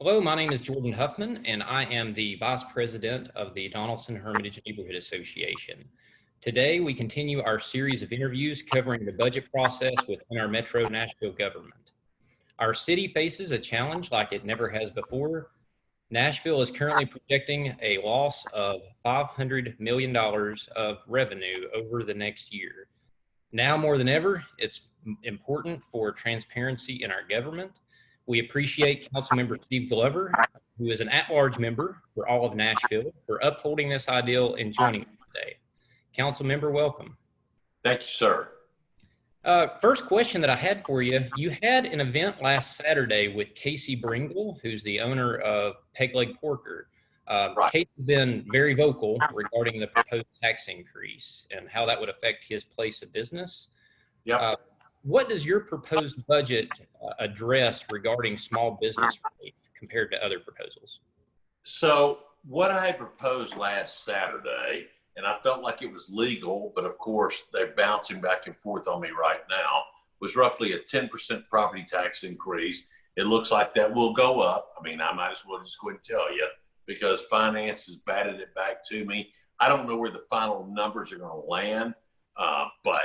Hello, my name is Jordan Huffman, and I am the Vice President of the Donaldson Hermitage Neighborhood Association. Today, we continue our series of interviews covering the budget process within our Metro Nashville government. Our city faces a challenge like it never has before. Nashville is currently projecting a loss of $500 million of revenue over the next year. Now more than ever, it's important for transparency in our government. We appreciate Councilmember Steve Glover, who is an at-large member for all of Nashville, for upholding this ideal and joining us today. Councilmember, welcome. Thank you, sir. First question that I had for you, you had an event last Saturday with Casey Bringle, who's the owner of Peg Leg Porker. Right. Casey's been very vocal regarding the proposed tax increase and how that would affect his place of business. Yep. What does your proposed budget address regarding small business rate compared to other proposals? So what I proposed last Saturday, and I felt like it was legal, but of course they're bouncing back and forth on me right now, was roughly a 10% property tax increase. It looks like that will go up. I mean, I might as well just go ahead and tell you because finance has batted it back to me. I don't know where the final numbers are going to land, but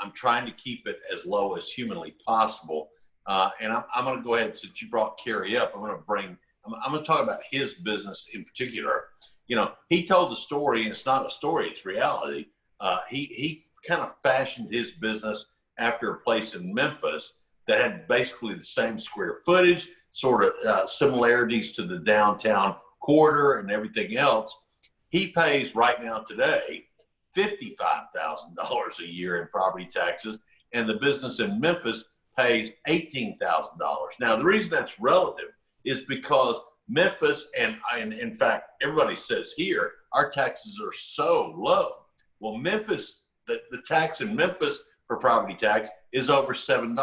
I'm trying to keep it as low as humanly possible. And I'm going to go ahead, since you brought Kerry up, I'm going to talk about his business in particular. You know, he told the story, and it's not a story, it's reality. He kind of fashioned his business after a place in Memphis that had basically the same square footage, sort of similarities to the downtown corridor and everything else. He pays right now today $55,000 a year in property taxes, and the business in Memphis pays $18,000. Now, the reason that's relative is because Memphis, and in fact, everybody says here, our taxes are so low. Well, Memphis, the tax in Memphis for property tax is over $7.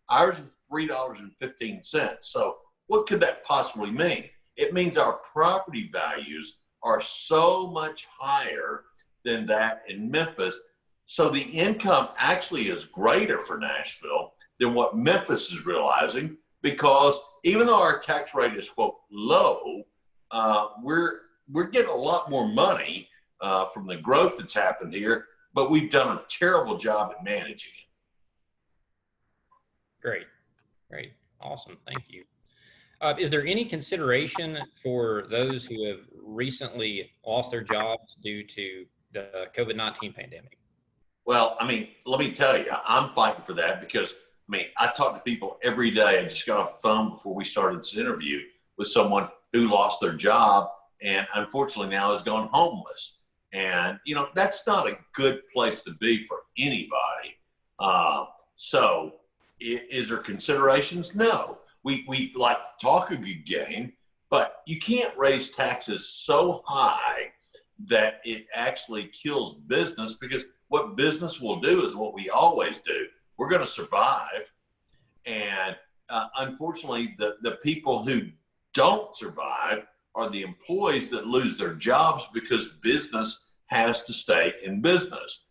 Ours is $3.15. So what could that possibly mean? It means our property values are so much higher than that in Memphis. So the income actually is greater for Nashville than what Memphis is realizing, because even though our tax rate is, quote, low, we're getting a lot more money from the growth that's happened here, but we've done a terrible job at managing it. Great, awesome, thank you. Is there any consideration for those who have recently lost their jobs due to the COVID-19 pandemic? Well, I mean, let me tell you, I'm fighting for that because, I mean, I talk to people every day. I just got off the phone before we started this interview with someone who lost their job and unfortunately now has gone homeless. And, you know, that's not a good place to be for anybody. So is there considerations? No. We like to talk a good game, but you can't raise taxes so high that it actually kills business, because what business will do is what we always do. We're going to survive. And unfortunately, the people who don't survive are the employees that lose their jobs because business has to stay in business.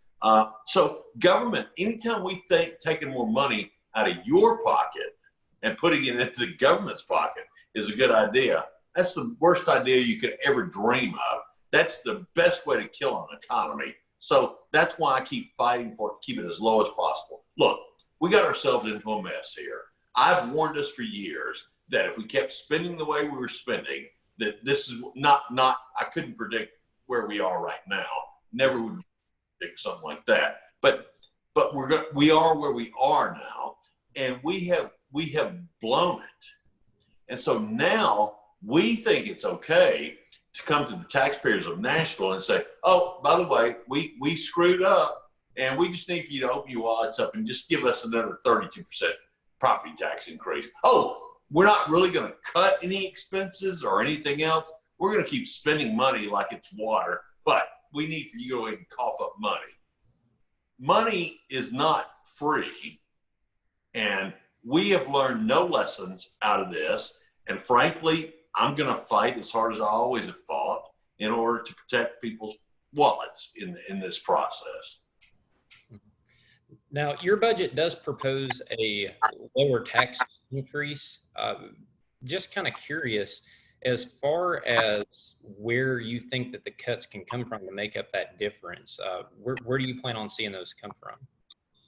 So government, anytime we think taking more money out of your pocket and putting it into the government's pocket is a good idea, that's the worst idea you could ever dream of. That's the best way to kill an economy. So that's why I keep fighting for it, keep it as low as possible. Look, we got ourselves into a mess here. I've warned us for years that if we kept spending the way we were spending, that this is not, I couldn't predict where we are right now. Never would predict something like that. But we are where we are now, and we have blown it. And so now we think it's okay to come to the taxpayers of Nashville and say, oh, by the way, we screwed up, and we just need for you to open your wallets up and just give us another 32% property tax increase. Oh, we're not really going to cut any expenses or anything else. We're going to keep spending money like it's water, but we need for you to go ahead and cough up money. Money is not free, and we have learned no lessons out of this. And frankly, I'm going to fight as hard as I always have fought in order to protect people's wallets in this process. Now, your budget does propose a lower tax increase. just kind of curious, as far as where you think that the cuts can come from to make up that difference, where do you plan on seeing those come from?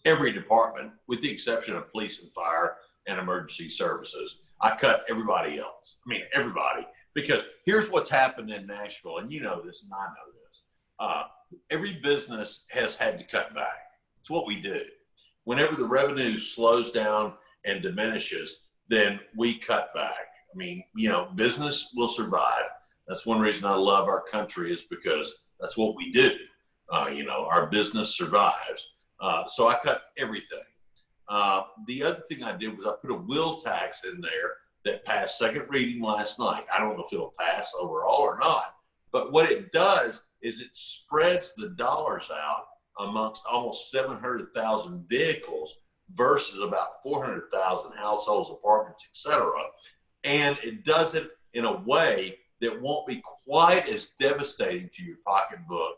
Every department, with the exception of police and fire and emergency services. I cut everybody else. I mean, everybody. Because here's what's happened in Nashville, and you know this, and I know this. Every business has had to cut back. It's what we do. Whenever the revenue slows down and diminishes, then we cut back. I mean, you know, business will survive. That's one reason I love our country, is because that's what we do. You know, our business survives. So I cut everything. The other thing I did was I put a will tax in there that passed second reading last night. I don't know if it'll pass overall or not, but what it does is it spreads the dollars out amongst almost 700,000 vehicles versus about 400,000 households, apartments, etc. And it does it in a way that won't be quite as devastating to your pocketbook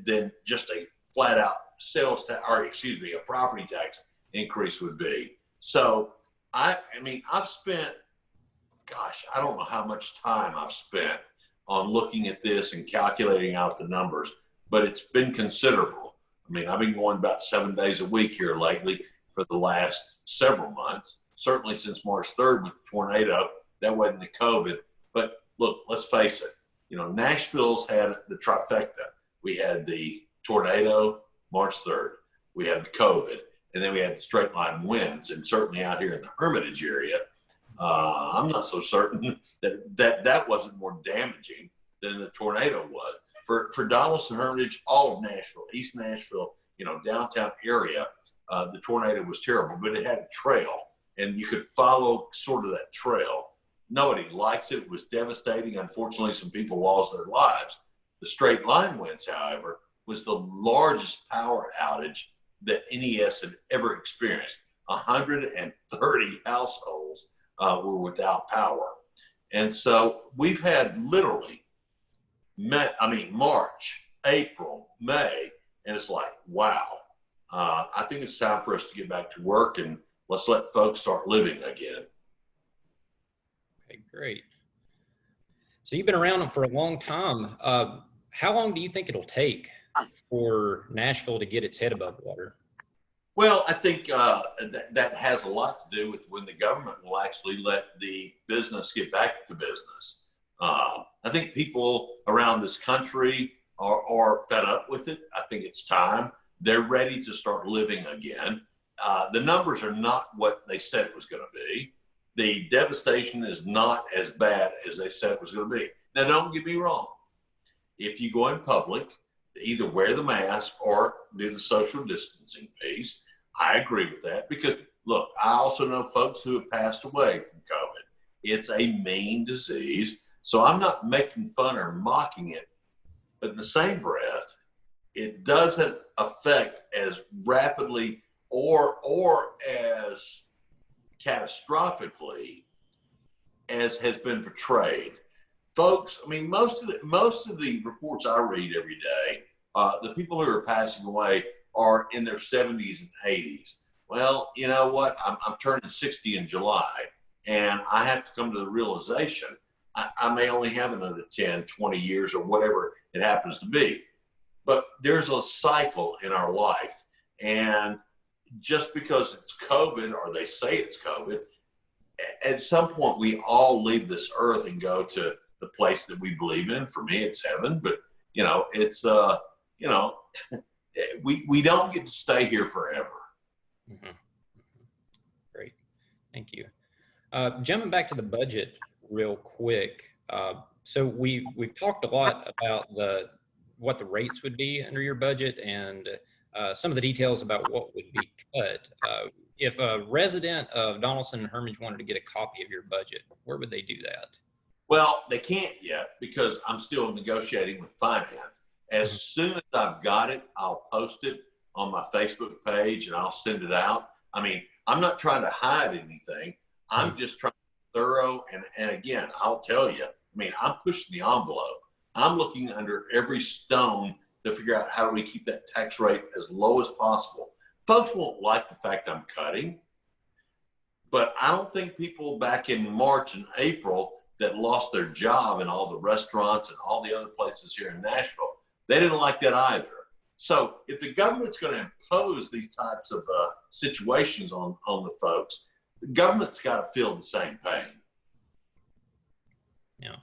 than just a flat out sales tax, or excuse me, a property tax increase would be. So I mean, I've spent, gosh, I don't know how much time I've spent on looking at this and calculating out the numbers, but it's been considerable. I mean, I've been going about 7 days a week here lately for the last several months, certainly since March 3rd with the tornado. That wasn't the COVID. But look, let's face it, you know, Nashville's had the trifecta. We had the tornado March 3rd, we had the COVID, and then we had the straight line winds. And certainly out here in the Hermitage area, I'm not so certain that wasn't more damaging than the tornado was. For Donaldson, Hermitage, all of Nashville, East Nashville, you know, downtown area, the tornado was terrible, but it had a trail, and you could follow sort of that trail. Nobody likes it. It was devastating. Unfortunately, some people lost their lives. The straight line winds, however, was the largest power outage that NES had ever experienced. 130 households were without power. And so we've had literally, March, April, May, and it's like, wow. I think it's time for us to get back to work, and let's let folks start living again. Okay, great. So you've been around for a long time. How long do you think it'll take for Nashville to get its head above water? Well, I think that has a lot to do with when the government will actually let the business get back to business. I think people around this country are fed up with it. I think it's time. They're ready to start living again. The numbers are not what they said it was going to be. The devastation is not as bad as they said it was going to be. Now, don't get me wrong. If you go in public, either wear the mask or do the social distancing piece. I agree with that because, look, I also know folks who have passed away from COVID. It's a mean disease, so I'm not making fun or mocking it. But in the same breath, it doesn't affect as rapidly or as catastrophically as has been portrayed. Folks, I mean, most of the reports I read every day, the people who are passing away are in their 70s and 80s. Well, you know what? I'm turning 60 in July, and I have to come to the realization I may only have another 10, 20 years or whatever it happens to be. But there's a cycle in our life, and just because it's COVID or they say it's COVID, at some point we all leave this earth and go to the place that we believe in. For me, it's heaven, but you know, it's you know, we don't get to stay here forever. Mm-hmm. Great, thank you. Jumping back to the budget real quick. So we've talked a lot about what the rates would be under your budget and some of the details about what would be cut. If a resident of Donaldson and Hermitage wanted to get a copy of your budget, where would they do that? Well, they can't yet because I'm still negotiating with finance. As soon as I've got it, I'll post it on my Facebook page and I'll send it out. I mean, I'm not trying to hide anything. I'm just trying to be thorough. And again, I'll tell you, I mean, I'm pushing the envelope. I'm looking under every stone to figure out how do we keep that tax rate as low as possible. Folks won't like the fact I'm cutting. But I don't think people back in March and April that lost their job in all the restaurants and all the other places here in Nashville, they didn't like that either. So if the government's going to impose these types of situations on the folks, the government's got to feel the same pain. Yeah.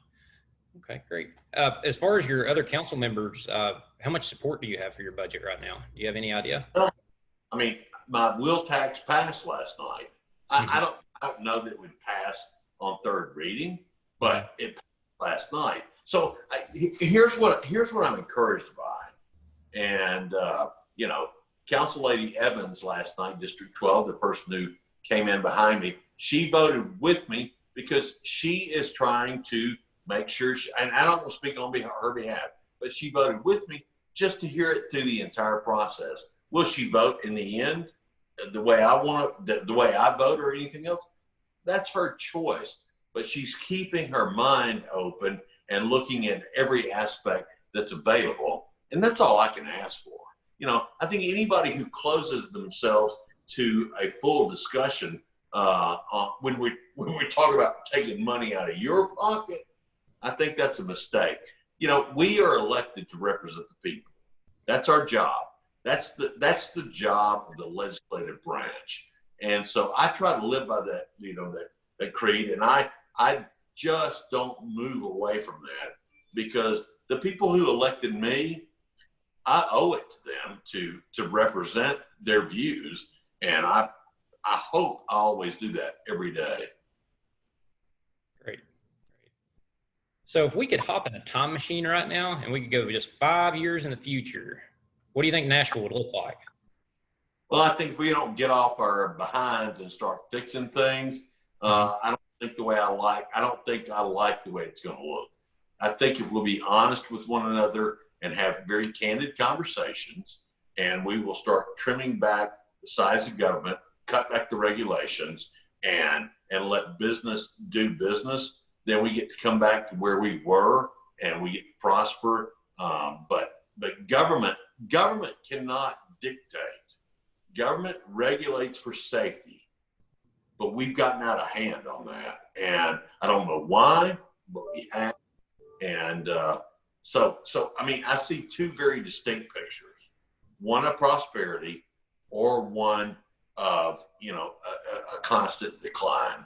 Okay, great. As far as your other council members, how much support do you have for your budget right now? Do you have any idea? I mean, my will tax passed last night. I don't know that it would pass on third reading, but it passed last night. So here's what I'm encouraged by. And, Council Lady Evans last night, District 12, the person who came in behind me, she voted with me because she is trying to make sure, and I don't want to speak on her behalf, but she voted with me just to hear it through the entire process. Will she vote in the end the way I want the way I vote or anything else? That's her choice. But she's keeping her mind open and looking at every aspect that's available. And that's all I can ask for. I think anybody who closes themselves to a full discussion when we talk about taking money out of your pocket, I think that's a mistake. We are elected to represent the people. That's our job. That's the job of the legislative branch. And so I try to live by that, that creed. And I just don't move away from that because the people who elected me, I owe it to them to represent their views. And I hope I always do that every day. Great. So if we could hop in a time machine right now and we could go just 5 years in the future, what do you think Nashville would look like? Well, I think if we don't get off our behinds and start fixing things, I don't think I like the way it's going to look. I think if we'll be honest with one another and have very candid conversations, and we will start trimming back the size of government, cut back the regulations, and let business do business, then we get to come back to where we were and we get to prosper. But government cannot dictate. Government regulates for safety, but we've gotten out of hand on that, and I don't know why, but we have. And so I mean, I see two very distinct pictures: one of prosperity, or one of a constant decline.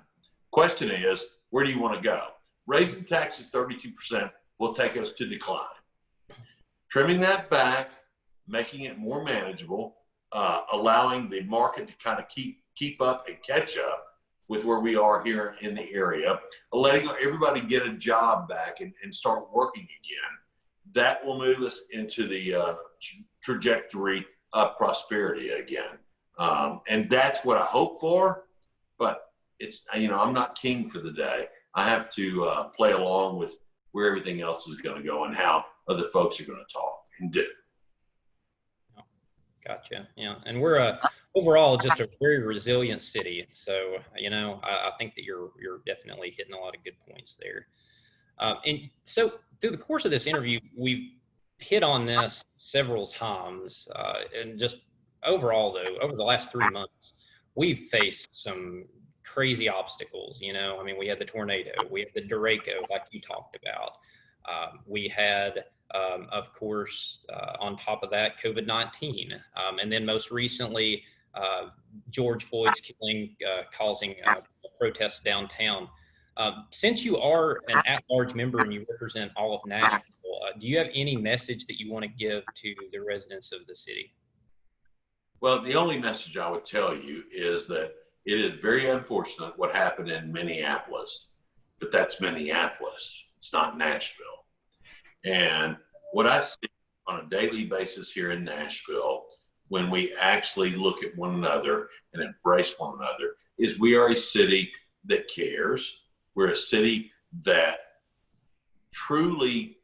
Question is, where do you want to go? Raising taxes 32% will take us to decline. Trimming that back, making it more manageable, allowing the market to kind of keep up and catch up with where we are here in the area, letting everybody get a job back and start working again. That will move us into the trajectory of prosperity again. And that's what I hope for, but it's, I'm not king for the day. I have to play along with where everything else is going to go and how other folks are going to talk and do. Gotcha. Yeah. And we're overall just a very resilient city. So, I think that you're definitely hitting a lot of good points there. And so through the course of this interview, we've hit on this several times. And just overall, though, over the last 3 months, we've faced some crazy obstacles. We had the tornado, we had the derecho, like you talked about. We had, of course, on top of that, COVID-19. And then most recently, George Floyd's killing, causing protests downtown. Since you are an at-large member and you represent all of Nashville, do you have any message that you want to give to the residents of the city? Well, the only message I would tell you is that it is very unfortunate what happened in Minneapolis, but that's Minneapolis. It's not Nashville. And what I see on a daily basis here in Nashville, when we actually look at one another and embrace one another, is we are a city that cares. We're a city that truly,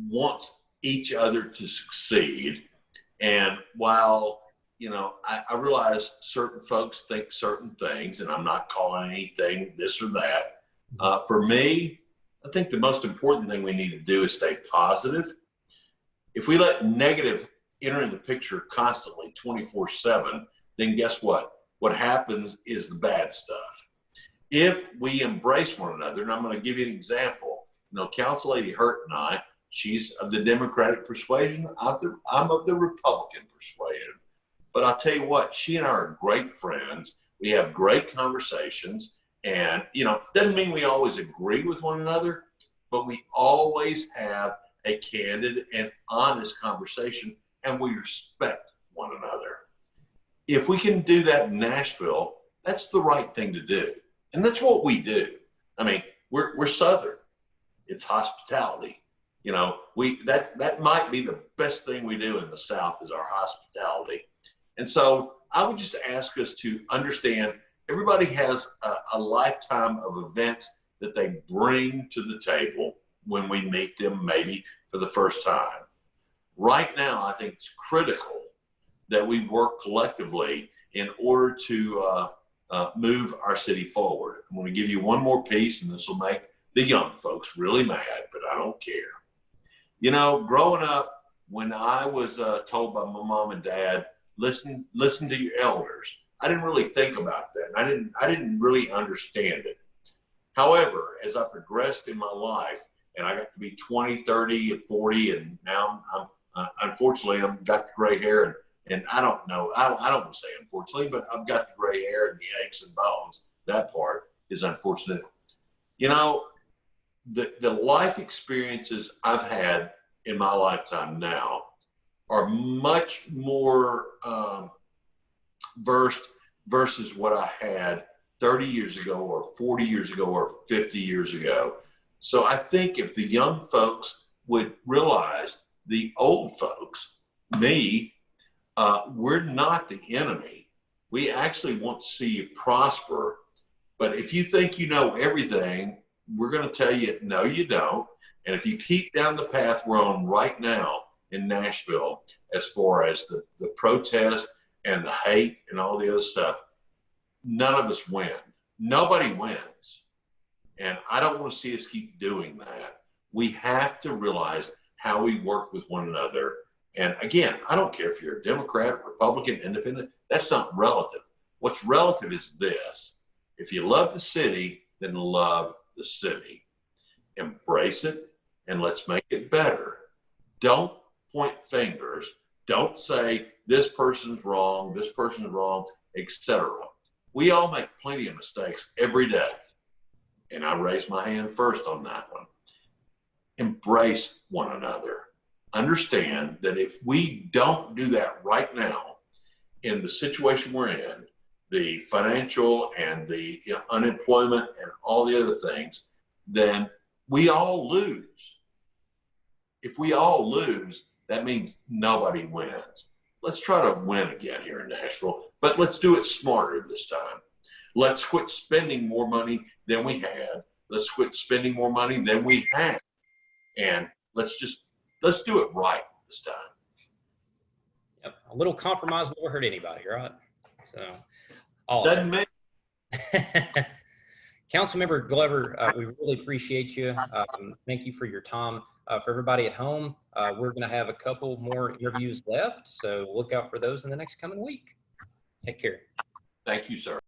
wants each other to succeed. And while, I realize certain folks think certain things, and I'm not calling anything this or that. For me, I think the most important thing we need to do is stay positive. If we let negative enter in the picture constantly 24/7, then guess what? What happens is the bad stuff. If we embrace one another, and I'm going to give you an example. Council Lady Hurt and I, she's of the Democratic persuasion. I'm of the Republican persuasion. But I'll tell you what, she and I are great friends. We have great conversations. And, it doesn't mean we always agree with one another, but we always have a candid and honest conversation, and we respect one another. If we can do that in Nashville, that's the right thing to do. And that's what we do. I mean, we're Southern. It's hospitality. That might be the best thing we do in the South is our hospitality. And so I would just ask us to understand everybody has a lifetime of events that they bring to the table when we meet them maybe for the first time. Right now, I think it's critical that we work collectively in order to move our city forward. I'm going to give you one more piece, and this will make the young folks really mad, but I don't care. Growing up, when I was told by my mom and dad, listen to your elders, I didn't really think about that. I didn't really understand it. However, as I progressed in my life, and I got to be 20, 30, and 40, and now unfortunately, I've got the gray hair, and I don't know. I don't want to say unfortunately, but I've got the gray hair and the aches and bones. That part is unfortunate. The life experiences I've had in my lifetime now are much more versed versus what I had 30 years ago or 40 years ago or 50 years ago. So I think if the young folks would realize the old folks, me, we're not the enemy. We actually want to see you prosper. But if you think you know everything, we're going to tell you, no, you don't. And if you keep down the path we're on right now in Nashville, as far as the protest and the hate and all the other stuff, none of us win. Nobody wins. And I don't want to see us keep doing that. We have to realize how we work with one another. And again, I don't care if you're a Democrat, Republican, Independent, that's not relative. What's relative is this. If you love the city, then love the city. Embrace it, and let's make it better. Don't point fingers. Don't say this person's wrong, etc. We all make plenty of mistakes every day. And I raise my hand first on that one. Embrace one another. Understand that if we don't do that right now, in the situation we're in, the financial and the unemployment and all the other things, then we all lose. If we all lose, that means nobody wins. Let's try to win again here in Nashville, but let's do it smarter this time. Let's quit spending more money than we had. Let's quit spending more money than we had. And let's do it right this time. Yep. A little compromise never hurt anybody, right? So, awesome. Doesn't mean. Councilmember Glover, we really appreciate you. Thank you for your time. For everybody at home, we're going to have a couple more interviews left, so look out for those in the next coming week. Take care. Thank you, sir.